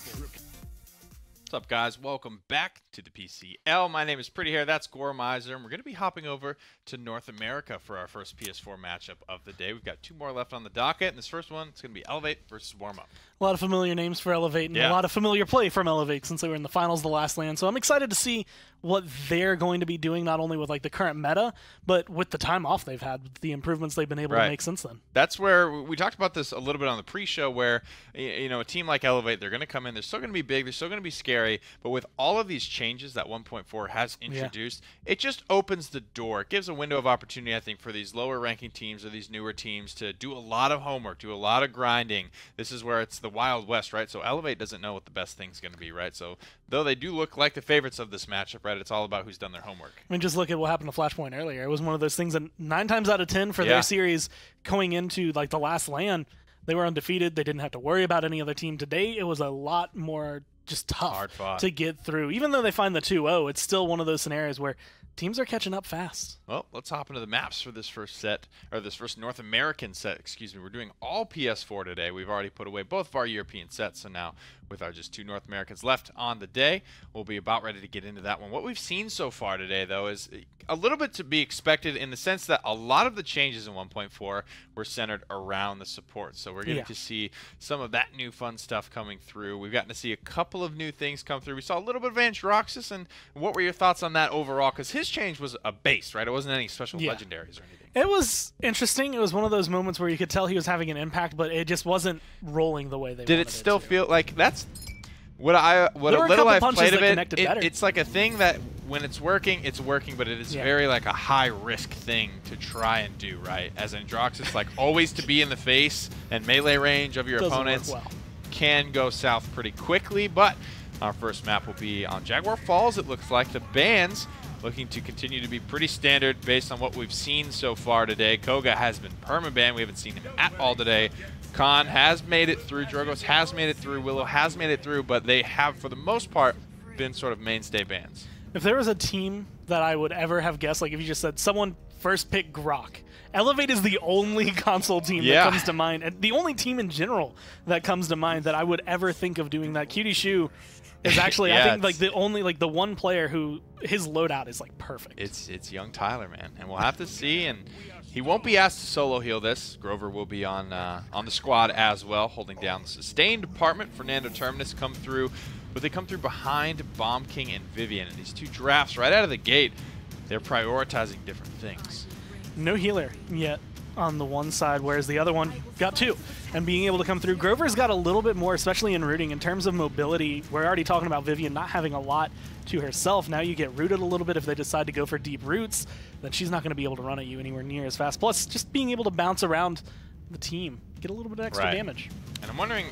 What's up, guys? Welcome back to the PCL. My name is Pretty Hair. That's Gormizer, and we're going to be hopping over to North America for our first PS4 matchup of the day. We've got two more left on the docket, and this first one is going to be Elevate versus Warmup. A lot of familiar names for Elevate, and a lot of familiar play from Elevate since they were in the finals the last LAN. So I'm excited to see what they're going to be doing, not only with like the current meta, but with the time off they've had, the improvements they've been able to make since then. That's where we talked about this a little bit on the pre-show, where a team like Elevate, they're going to come in, they're still going to be big, they're still going to be scary, but with all of these changes that 1.4 has introduced, it just opens the door. It gives a window of opportunity, I think, for these lower ranking teams or these newer teams to do a lot of homework, do a lot of grinding. This is where it's the Wild West, right? So Elevate doesn't know what the best thing's going to be, right? So though they do look like the favorites of this matchup, right, it's all about who's done their homework. I mean, just look at what happened to Flashpoint earlier. It was one of those things that 9 times out of 10 for their series going into like the last LAN, they were undefeated. They didn't have to worry about any other team. Today, it was a lot more just tough to get through. Even though they find the 2-0, it's still one of those scenarios where teams are catching up fast. Well, let's hop into the maps for this first set, or this first North American set, excuse me. We're doing all PS4 today. We've already put away both of our European sets, so now with our just 2 North Americans left on the day, we'll be about ready to get into that one. What we've seen so far today, though, is a little bit to be expected in the sense that a lot of the changes in 1.4 were centered around the support. So we're getting to see some of that new fun stuff coming through. We've gotten to see a couple of new things come through. We saw a little bit of Androxus, and what were your thoughts on that overall? Because his change was a base, right? It wasn't any special legendaries or anything. It was interesting. It was one of those moments where you could tell he was having an impact, but it just wasn't rolling the way they wanted it to. Did it still feel like that's what a little I've played of it? It's like a thing that when it's working, but it is very like a high risk thing to try and do, right? As Androxus, like always to be in the face and melee range of your opponents can go south pretty quickly. But our first map will be on Jaguar Falls. It looks like the bans looking to continue to be pretty standard based on what we've seen so far today. Koga has been permabanned. We haven't seen him at all today. Khan has made it through. Drogos has made it through. Willow has made it through, but they have, for the most part, been sort of mainstay bans. If there was a team that I would ever have guessed, like if you just said someone first pick Grok, Elevate is the only console team that comes to mind, and the only team in general that comes to mind that I would ever think of doing that. Cutie Shoe is actually, I think, like the only, like the one player who his loadout is like perfect. It's young Tyler, man, and we'll have to see. And he won't be asked to solo heal this. Grover will be on the squad as well, holding down the sustain department. Fernando Terminus come through, but they come through behind Bomb King and Vivian. And these two drafts right out of the gate, they're prioritizing different things. No healer yet on the one side, whereas the other one got 2. And being able to come through, Grover's got a little bit more, especially in rooting, in terms of mobility. We're already talking about Vivian not having a lot to herself. Now you get rooted a little bit if they decide to go for deep roots, then she's not going to be able to run at you anywhere near as fast. Plus, just being able to bounce around the team, get a little bit of extra damage. And I'm wondering,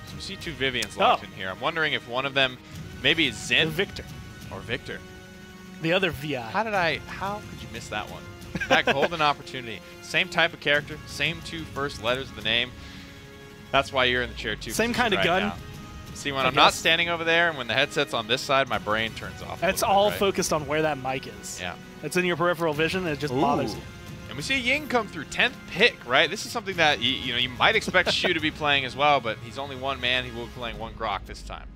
so we see 2 Vivians locked in here. I'm wondering if one of them maybe is Zen. Or Victor. Or Victor. The other VI. How could you miss that one? That golden opportunity. Same type of character, same 2 first letters of the name. That's why you're in the chair 2. Same kind of gun. Now. See, when I'm not standing over there and when the headset's on this side, my brain turns off. It's all focused on where that mic is. Yeah. It's in your peripheral vision, and it just bothers you. And we see Ying come through 10th pick, right? This is something that you might expect Shu to be playing as well, but he's only one man. He will be playing one Grok this time.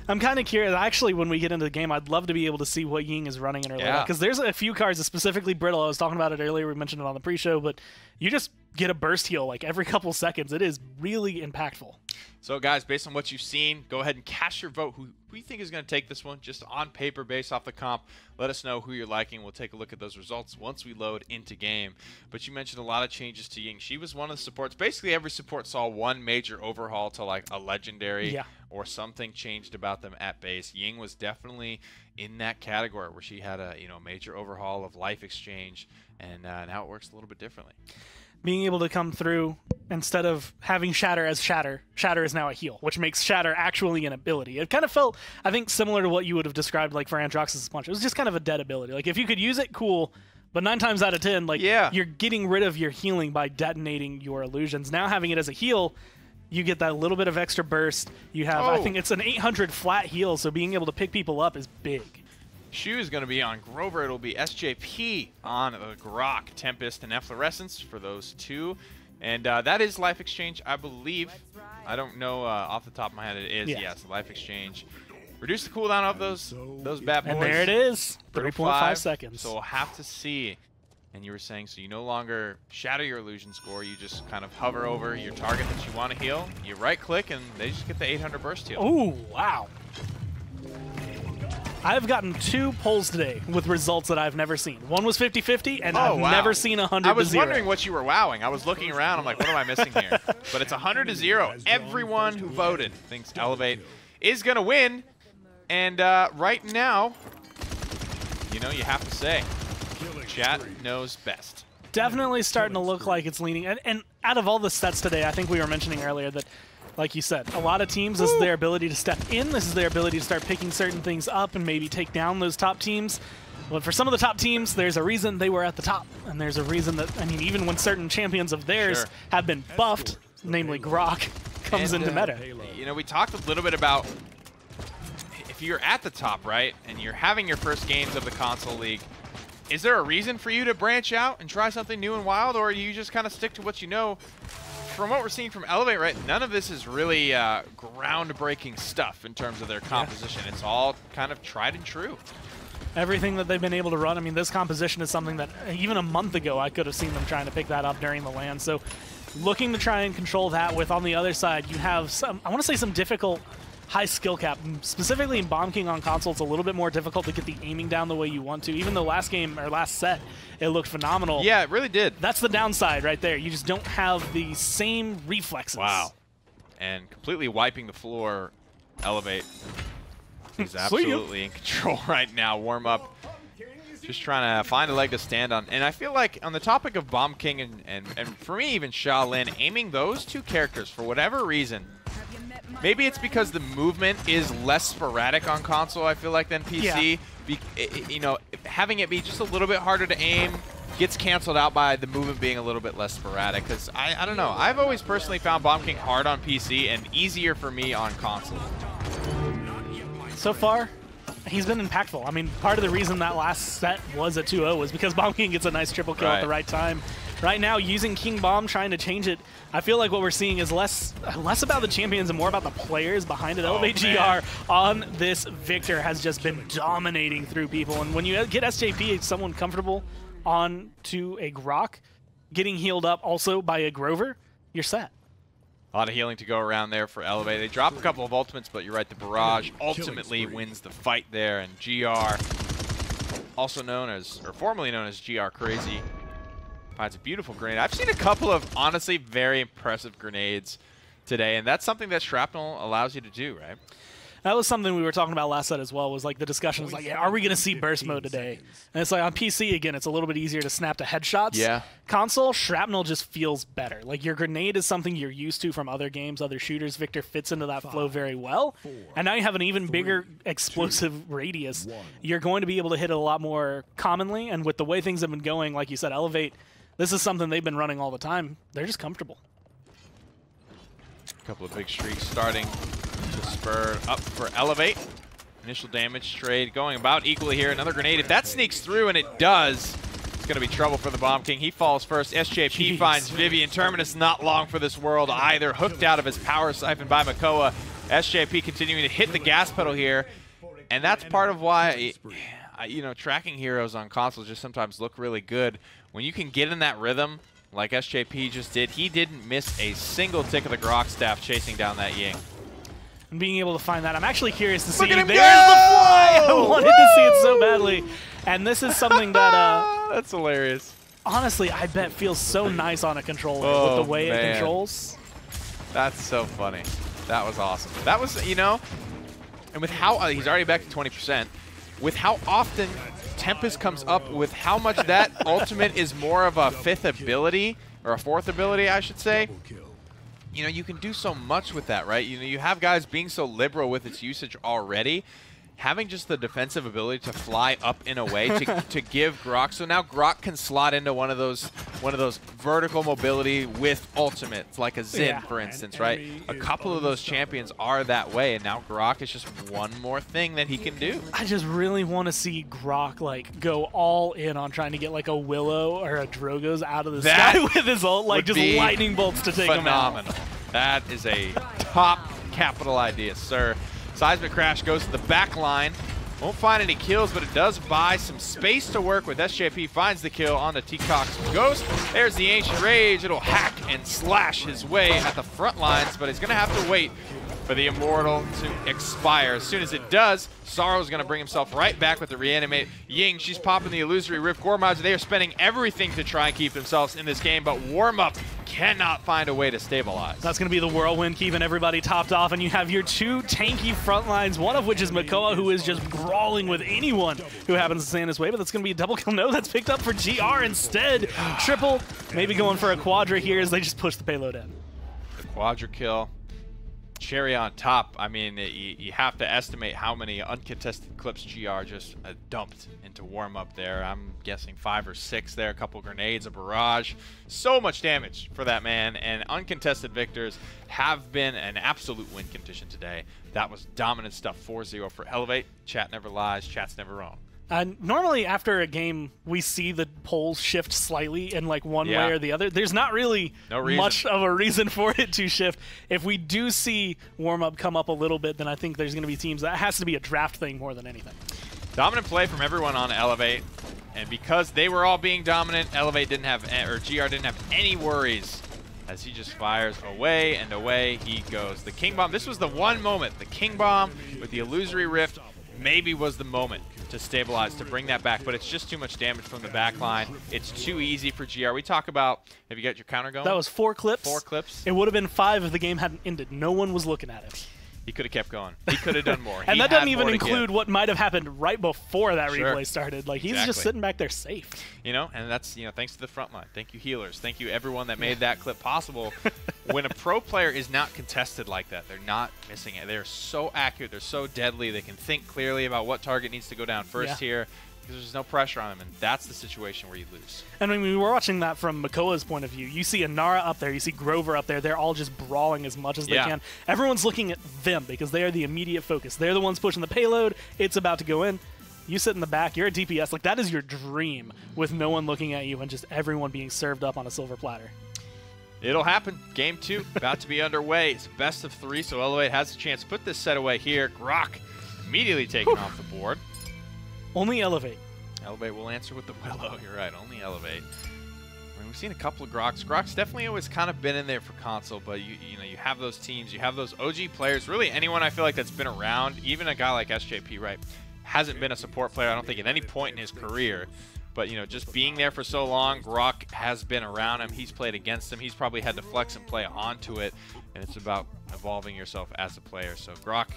I'm kind of curious. Actually, when we get into the game, I'd love to be able to see what Ying is running in her layout. Because there's a few cards, specifically Brittle. I was talking about it earlier. We mentioned it on the pre-show. But you just get a burst heal like every couple seconds. It is really impactful. So, guys, based on what you've seen, go ahead and cast your vote. Who you think is going to take this one? Just on paper, based off the comp. Let us know who you're liking. We'll take a look at those results once we load into game. But you mentioned a lot of changes to Ying. She was one of the supports. Basically, every support saw one major overhaul to like a legendary or something changed about them at base. Ying was definitely in that category where she had a major overhaul of life exchange, and now it works a little bit differently. Being able to come through, instead of having Shatter as Shatter, Shatter is now a heal, which makes Shatter actually an ability. It kind of felt, I think, similar to what you would have described like for Androxus' Punch. It was just kind of a dead ability. Like, if you could use it, cool, but 9 times out of 10, like, you're getting rid of your healing by detonating your illusions. Now having it as a heal, you get that little bit of extra burst. You have, I think it's an 800 flat heal, so being able to pick people up is big. Shu is going to be on Grover. It'll be SJP on Grok, Tempest, and Efflorescence for those 2. And that is Life Exchange, I believe. I don't know off the top of my head. It is, yes, life exchange. Reduce the cooldown of those bad boys. And there it is, 3.5 seconds. So we'll have to see. And you were saying, so you no longer shatter your illusion score, you just kind of hover over your target that you want to heal, you right-click, and they just get the 800 burst heal. Ooh, wow. I've gotten 2 polls today with results that I've never seen. One was 50-50, and I've never seen 100 to 0. I was wondering what you were wowing. I was looking around, I'm like, what am I missing here? But it's 100 to 0. Everyone who voted thinks Elevate is going to win. And right now, you know, you have to say, chat knows best. Definitely starting to look like it's leaning. And out of all the sets today, I think we were mentioning earlier that, like you said, a lot of teams, this is their ability to step in. This is their ability to start picking certain things up and maybe take down those top teams. But for some of the top teams, there's a reason they were at the top. And there's a reason that, I mean, even when certain champions of theirs have been buffed, namely Grok, comes into meta. You know, we talked a little bit about if you're at the top, right, and you're having your first games of the console league, is there a reason for you to branch out and try something new and wild, or do you just kind of stick to what you know? From what we're seeing from Elevate, right, none of this is really groundbreaking stuff in terms of their composition. It's all kind of tried and true. Everything that they've been able to run, I mean, this composition is something that even a month ago I could have seen them trying to pick that up during the LAN. So looking to try and control that with, on the other side, you have some, I want to say some difficult high skill cap. Specifically in Bomb King on console, it's a little bit more difficult to get the aiming down the way you want to. Even though last game, or last set, it looked phenomenal. Yeah, it really did. That's the downside right there. You just don't have the same reflexes. Wow. And completely wiping the floor, Elevate. He's absolutely in control right now. Warmup just trying to find a leg to stand on. And I feel like on the topic of Bomb King and for me even Shaolin, aiming those 2 characters for whatever reason, maybe it's because the movement is less sporadic on console, I feel like, than PC. Yeah. You know, having it be just a little bit harder to aim gets canceled out by the movement being a little bit less sporadic. Because I don't know. I've always personally found Bomb King hard on PC and easier for me on console. So far, he's been impactful. I mean, part of the reason that last set was a 2-0 was because Bomb King gets a nice triple kill at the right time. Right now, using King Bomb, trying to change it, I feel like what we're seeing is less about the champions and more about the players behind it. Elevate GR on this Victor has just been dominating through people. And when you get SJP, someone comfortable on to a Grok, getting healed up also by a Grover, you're set. A lot of healing to go around there for Elevate. They drop a couple of ultimates, but you're right, the Barrage ultimately wins the fight there. And GR, also known as, or formerly known as GR Crazy, finds a beautiful grenade. I've seen a couple of, honestly, very impressive grenades today, and that's something that Shrapnel allows you to do, right? That was something we were talking about last set as well, was like the discussion was like, yeah, are we going to see burst mode today? And it's like on PC, again, it's a little bit easier to snap to headshots. Yeah. Console, Shrapnel just feels better. Like your grenade is something you're used to from other games, other shooters. Victor fits into that flow very well. And now you have an even bigger explosive radius. You're going to be able to hit it a lot more commonly. And with the way things have been going, like you said, Elevate, this is something they've been running all the time. They're just comfortable. A couple of big streaks starting to spur up for Elevate. Initial damage trade going about equally here. Another grenade. If that sneaks through, and it does, it's going to be trouble for the Bomb King. He falls first. SJP finds Vivian. Terminus not long for this world either. Hooked out of his power siphon by Makoa. SJP continuing to hit the gas pedal here. And that's part of why, you know, tracking heroes on consoles just sometimes look really good. When you can get in that rhythm, like SJP just did, he didn't miss a single tick of the Grok staff chasing down that Ying. And being able to find that, I'm actually curious to see. Look at him There's the fly! I wanted to see it so badly. And this is something that... that's hilarious. Honestly, I bet feels so nice on a controller with the way it controls. That's so funny. That was awesome. That was, you know, and with how... he's already back to 20%. With how often Tempest comes up with how much that ultimate is more of a 5th ability, or a 4th ability, I should say. You know, you can do so much with that, right? You know, you have guys being so liberal with its usage already. Having just the defensive ability to fly up in a way to give Grok. So now Grok can slot into one of those vertical mobility with ultimates, like a Xin, for instance, right? A couple of those champions are that way, and now Grok is just one more thing that he can do. I just really want to see Grok like go all in on trying to get like a Willow or a Drogoz out of the sky with his ult, like just lightning bolts to take him out. Phenomenal. That is a Top capital idea, sir. Seismic Crash goes to the back line. Won't find any kills, but it does buy some space to work with. SJP finds the kill on the Teacock's Ghost. There's the Ancient Rage. It'll hack and slash his way at the front lines, but he's going to have to wait for the Immortal to expire. As soon as it does, Sorrow's going to bring himself right back with the Reanimate. Ying, she's popping the Illusory Rift. Gormaj, they are spending everything to try and keep themselves in this game, but Warmup cannot find a way to stabilize. That's going to be the Whirlwind keeping everybody topped off, and you have your two tanky front lines, one of which is Makoa, who is just brawling with anyone who happens to stand his way, but that's going to be a double kill. No, that's picked up for GR instead. Triple, maybe going for a quadra here as they just push the payload in. The quadra kill. Cherry on top. I mean, you have to estimate how many uncontested clips GR just dumped into Warmup there. I'm guessing 5 or 6 there, a couple grenades, a barrage. So much damage for that man, and uncontested victors have been an absolute win condition today. That was dominant stuff. 4-0 for Elevate. Chat never lies. Chat's never wrong. Normally after a game, we see the polls shift slightly in like one way or the other. There's not really much of a reason for it to shift. If we do see Warmup come up a little bit, then I think there's going to be teams. That has to be a draft thing more than anything. Dominant play from everyone on Elevate. And because they were all being dominant, Elevate didn't have, or GR didn't have any worries as he just fires away and away he goes. The King Bomb, this was the one moment. The King Bomb with the Illusory Rift maybe was the moment to stabilize, to bring that back, but it's just too much damage from the back line. It's too easy for GR. We talk about, have you got your counter going? That was 4 clips. 4 clips. It would have been 5 if the game hadn't ended. No one was looking at it. He could have kept going. He could have done more. And that doesn't even include what might have happened right before that replay started. Like, he's just sitting back there safe. You know, and that's, you know, thanks to the front line. Thank you, healers. Thank you, everyone that made that clip possible. When a pro player is not contested like that, they're not missing it. They're so accurate. They're so deadly. They can think clearly about what target needs to go down first here. There's no pressure on them, and that's the situation where you lose. And when we were watching that from Makoa's point of view, you see Inara up there, you see Grover up there, they're all just brawling as much as they can. Everyone's looking at them because they are the immediate focus. They're the ones pushing the payload, it's about to go in. You sit in the back, you're a DPS, like that is your dream with no one looking at you and just everyone being served up on a silver platter. It'll happen. Game 2 about to be underway. It's best of 3, so Elevate has a chance to put this set away here. Grok immediately taken off the board. Only Elevate. Elevate will answer with the Willow. You're right, only Elevate. I mean, we've seen a couple of Groks. Grok's definitely always kind of been in there for console, but you know, you have those teams, you have those OG players. Really, anyone I feel like that's been around, even a guy like SJP, right, hasn't been a support player, I don't think, at any point in his career. But, you know, just being there for so long, Grok has been around him. He's played against him. He's probably had to flex and play onto it, and it's about evolving yourself as a player. So Grok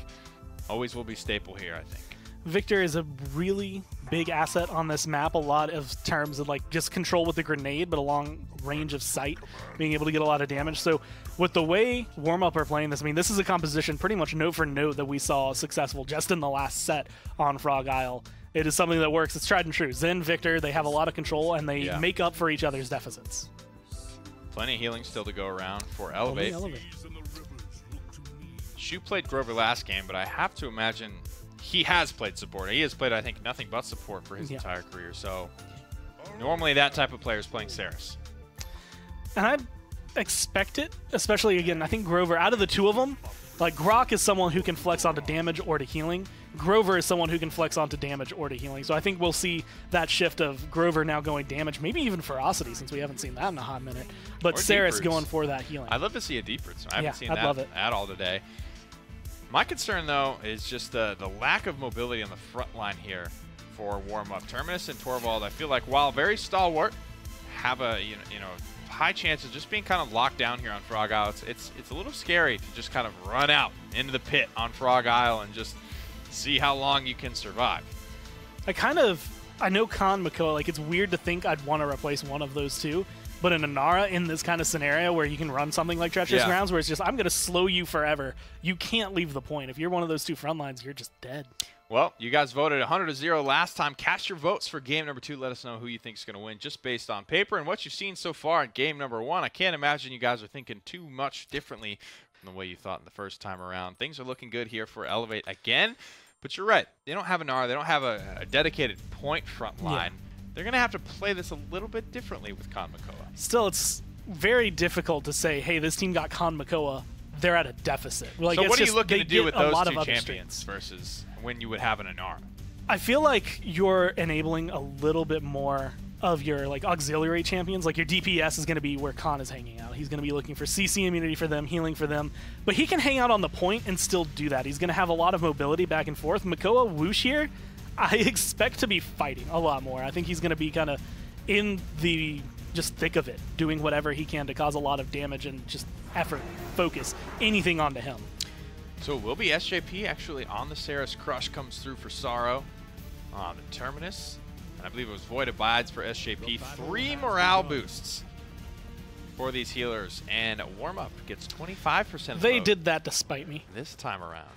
always will be staple here, I think. Victor is a really big asset on this map. A lot of terms of like just control with the grenade, but a long range of sight, being able to get a lot of damage. So with the way Warmup are playing this, I mean, this is a composition pretty much note for note that we saw successful just in the last set on Frog Isle. It is something that works. It's tried and true. Zen, Victor, they have a lot of control, and they make up for each other's deficits. Plenty of healing still to go around for Elevate. Shu played Grover last game, but I have to imagine he has played support. He has played, I think, nothing but support for his entire career. So normally that type of player is playing Saris. And I expect it, especially, again, I think Grover, out of the two of them, like Grok is someone who can flex onto damage or to healing. Grover is someone who can flex onto damage or to healing. So I think we'll see that shift of Grover now going damage, maybe even Ferocity, since we haven't seen that in a hot minute. But Saris going for that healing. I'd love to see a deep roots. I haven't seen that at all today. My concern, though, is just the lack of mobility on the front line here for Warmup. Terminus and Torvald, I feel like, while very stalwart, have a you know high chance of just being kind of locked down here on Frog Isle. It's a little scary to just kind of run out into the pit on Frog Isle and just see how long you can survive. I know Khan, Makoa, like it's weird to think I'd want to replace one of those two, but in Inara, in this kind of scenario where you can run something like Treacherous Grounds, where it's just, I'm going to slow you forever, you can't leave the point. If you're one of those two front lines, you're just dead. Well, you guys voted 100-0 last time. Cast your votes for game number 2. Let us know who you think is going to win just based on paper and what you've seen so far in game number 1. I can't imagine you guys are thinking too much differently from the way you thought in the first time around. Things are looking good here for Elevate again, but you're right. They don't have an R. They don't have a dedicated point front line. They're going to have to play this a little bit differently with Khan Makoa. Still, it's very difficult to say, hey, this team got Khan Makoa they're at a deficit. Like, so what are you looking to do with those two champions streams versus when you would have an Anar? I feel like you're enabling a little bit more of your like auxiliary champions. Like your DPS is going to be where Khan is hanging out. He's going to be looking for CC immunity for them, healing for them. But he can hang out on the point and still do that. He's going to have a lot of mobility back and forth. Makoa Whoosh here, I expect to be fighting a lot more. I think he's going to be kind of in the just thick of it, doing whatever he can to cause a lot of damage and just effort, focus, anything onto him. So it will be SJP actually on the Sarah's Crush comes through for Sorrow on the Terminus. And I believe it was Void Abides for SJP. 3 morale boosts for these healers. And Warmup gets 25% They did that to spite me. This time around.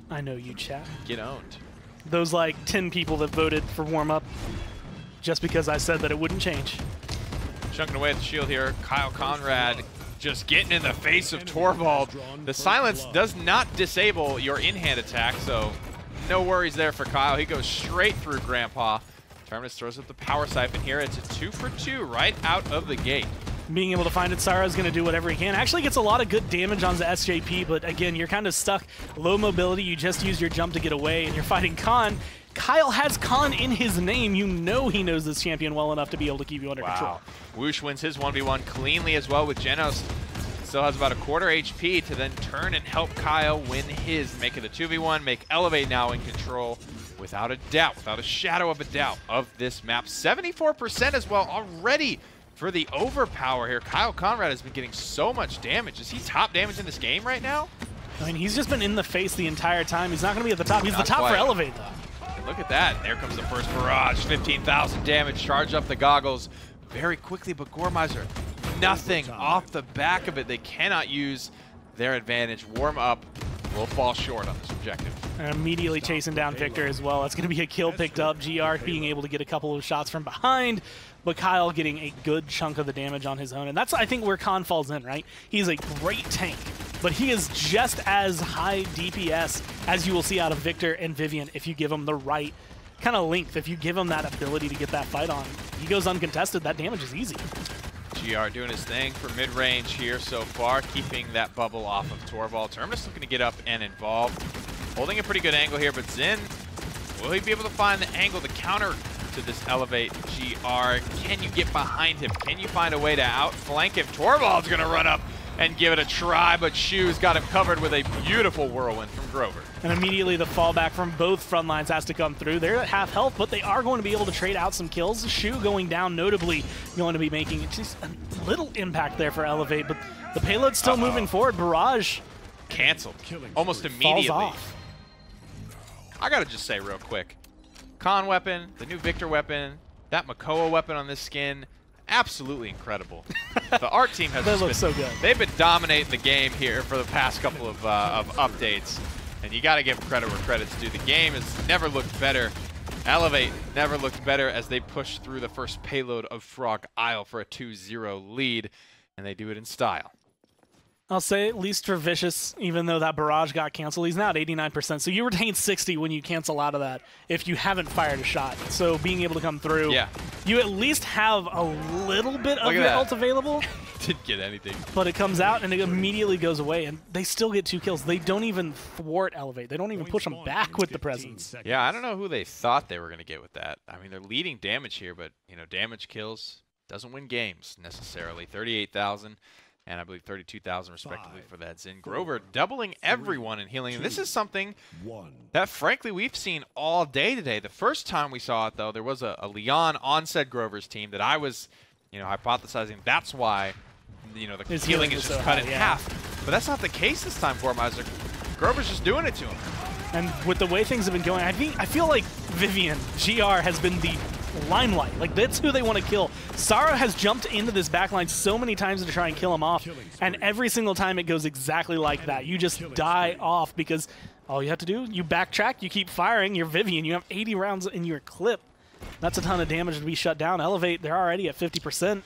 I know you, chat. Get owned. Those like 10 people that voted for Warmup just because I said that it wouldn't change. Chunking away at the shield here. Kyle Conrad just getting in the face of Torvald. The silence does not disable your in-hand attack, so no worries there for Kyle. He goes straight through Grandpa. Terminus throws up the power siphon here. It's a 2 for 2 right out of the gate. Being able to find it, Sara is going to do whatever he can. Actually gets a lot of good damage on the SJP, but again, you're kind of stuck. Low mobility, you just use your jump to get away, and you're fighting Khan. Kyle has Khan in his name. You know he knows this champion well enough to be able to keep you under control. Whoosh wins his 1v1 cleanly as well with Genos. Still has about a quarter HP to then turn and help Kyle win his. Make it a 2v1, make Elevate now in control without a doubt, without a shadow of a doubt of this map. 74% as well already for the overpower here. Kyle Conrad has been getting so much damage. Is he top damage in this game right now? I mean, he's just been in the face the entire time. He's not going to be at the top. He's the top for Elevate, though. Look at that. There comes the first barrage. 15,000 damage. Charge up the goggles very quickly, but Gormizer, nothing off the back of it. They cannot use their advantage. Warm up will fall short on this objective. And immediately chasing down Victor as well. That's going to be a kill picked up. GR being able to get a couple of shots from behind, but Kyle getting a good chunk of the damage on his own. And that's, I think, where Khan falls in, right? He's a great tank, but he is just as high DPS as you will see out of Victor and Vivian if you give him the right kind of length. If you give him that ability to get that fight on, he goes uncontested. That damage is easy. GR doing his thing for mid-range here so far, keeping that bubble off of Torvald. Terminus looking to get up and involved. Holding a pretty good angle here, but Zen, will he be able to find the angle to counter to this Elevate GR? Can you get behind him? Can you find a way to outflank him? Torvald's going to run up and give it a try, but Shu's got him covered with a beautiful whirlwind from Grover. And immediately the fallback from both front lines has to come through. They're at half health, but they are going to be able to trade out some kills. Shu going down, notably going to be making just a little impact there for Elevate, but the payload's still moving forward. Barrage canceled almost immediately. Falls off. I gotta just say real quick, Khan weapon, the new Victor weapon, that Makoa weapon on this skin, absolutely incredible. The art team has They look so good. They've been dominating the game here for the past couple of updates, and you got to give credit where credit's due. The game has never looked better. Elevate never looked better as they push through the first payload of Frog Isle for a 2-0 lead, and they do it in style. I'll say at least for Vicious, even though that barrage got canceled, he's now at 89%. So you retain 60 when you cancel out of that if you haven't fired a shot. So being able to come through, you at least have a little bit of your ult available. Didn't get anything. But it comes out and it immediately goes away, and they still get 2 kills. They don't even thwart Elevate. They don't even push them back with the presence. Yeah, I don't know who they thought they were going to get with that. I mean, they're leading damage here, but you know, damage kills doesn't win games necessarily. 38,000. And I believe 32,000 respectively for that Zen. Grover doubling everyone in healing. And this is something that, frankly, we've seen all day today. The first time we saw it, though, there was a Leon on said Grover's team that I was, you know, hypothesizing that's why, you know, the healing is just cut in half. But that's not the case this time for him. Grover's just doing it to him. And with the way things have been going, I feel like Vivian, GR, has been the limelight. Like, that's who they want to kill. Sara has jumped into this backline so many times to try and kill him off, and every single time it goes exactly like that. You just die off because all you have to do, you backtrack, you keep firing, you're Vivian, you have 80 rounds in your clip. That's a ton of damage to be shut down. Elevate, they're already at 50%,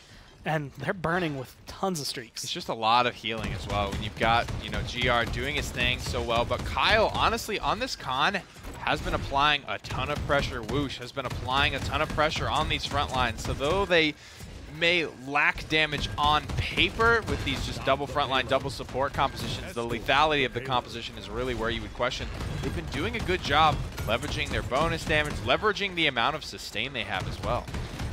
and they're burning with tons of streaks. It's just a lot of healing as well when you've got, you know, GR doing his thing so well, but Kyle, honestly, on this con, has been applying a ton of pressure. Whoosh has been applying a ton of pressure on these front lines. So though they may lack damage on paper with these just double frontline, double support compositions. The lethality of the composition is really where you would question. They've been doing a good job leveraging their bonus damage, leveraging the amount of sustain they have as well.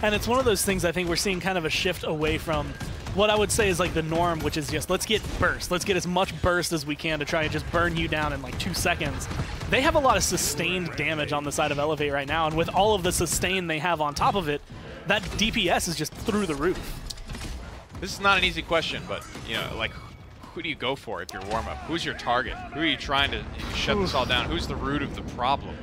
And it's one of those things I think we're seeing kind of a shift away from what I would say is like the norm, which is just let's get burst. Let's get as much burst as we can to try and just burn you down in like 2 seconds. They have a lot of sustained damage on the side of Elevate right now, and with all of the sustain they have on top of it, that DPS is just through the roof. This is not an easy question, but you know, like, who do you go for if you're Warmup? Who's your target? Who are you trying to shut this all down? Who's the root of the problem?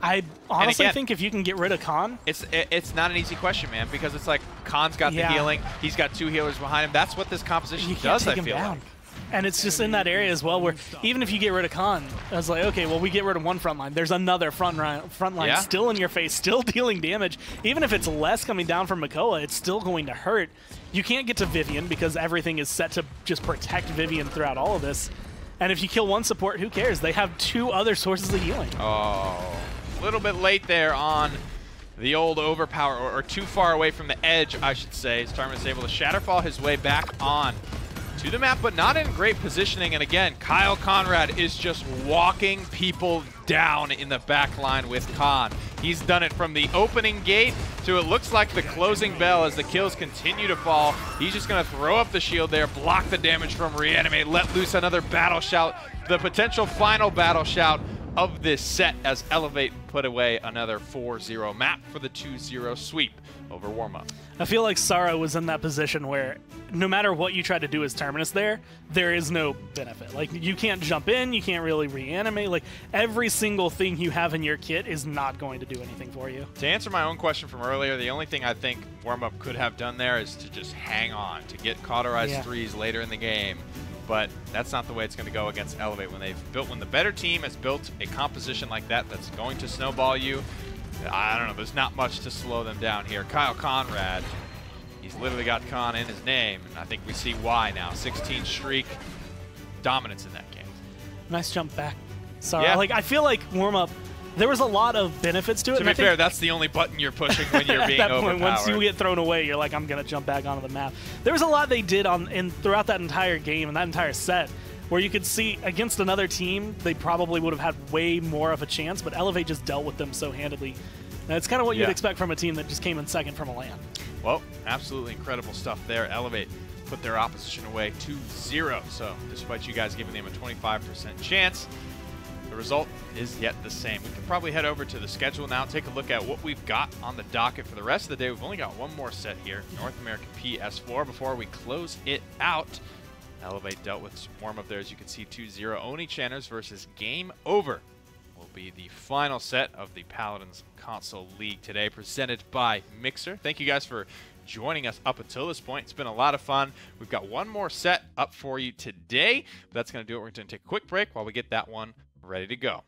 I honestly think if you can get rid of Khan, it's not an easy question, man, because it's like Khan's got the healing, he's got 2 healers behind him. That's what this composition does, I feel like. And it's just in that area as well where even if you get rid of Khan, I was like, okay, well, we get rid of one front line. There's another front line still in your face, still dealing damage. Even if it's less coming down from Makoa, it's still going to hurt. You can't get to Vivian because everything is set to just protect Vivian throughout all of this. And if you kill one support, who cares? They have 2 other sources of healing. Oh, a little bit late there on the old overpower, or too far away from the edge, I should say. Starman is able to Shatterfall his way back on to the map, but not in great positioning. And again, Kyle Conrad is just walking people down in the back line with Khan. He's done it from the opening gate to it looks like the closing bell as the kills continue to fall. He's just going to throw up the shield there, block the damage from Reanimate, let loose another battle shout, the potential final battle shout of this set as Elevate put away another 4-0 map for the 2-0 sweep over Warmup. I feel like Sara was in that position where no matter what you try to do as Terminus there is no benefit. Like, you can't jump in, you can't really reanimate. Like, every single thing you have in your kit is not going to do anything for you. To answer my own question from earlier, the only thing I think Warmup could have done there is to just hang on, to get cauterized 3s later in the game. But that's not the way it's going to go against Elevate. When the better team has built a composition like that that's going to snowball you, I don't know, there's not much to slow them down here. Kyle Conrad, he's literally got Khan in his name, and I think we see why now. 16 streak, dominance in that game. Nice jump back. Sorry, like, I feel like Warmup, there was a lot of benefits to it. To be fair, that's the only button you're pushing when you're being at that overpowered. point, once you get thrown away, you're like, I'm going to jump back onto the map. There was a lot they did throughout that entire game and that entire set where you could see against another team, they probably would have had way more of a chance, but Elevate just dealt with them so handedly. And it's kind of what you'd expect from a team that just came in second from a LAN. Well, absolutely incredible stuff there. Elevate put their opposition away 2-0. So despite you guys giving them a 25% chance, the result is yet the same. We can probably head over to the schedule now, take a look at what we've got on the docket for the rest of the day. We've only got one more set here, North American PS4, before we close it out. Elevate dealt with some warm-up there, as you can see, 2-0. Oni Channers versus Game Over will be the final set of the Paladins Console League today, presented by Mixer. Thank you guys for joining us up until this point. It's been a lot of fun. We've got one more set up for you today, but that's going to do it. We're going to take a quick break while we get that one ready to go.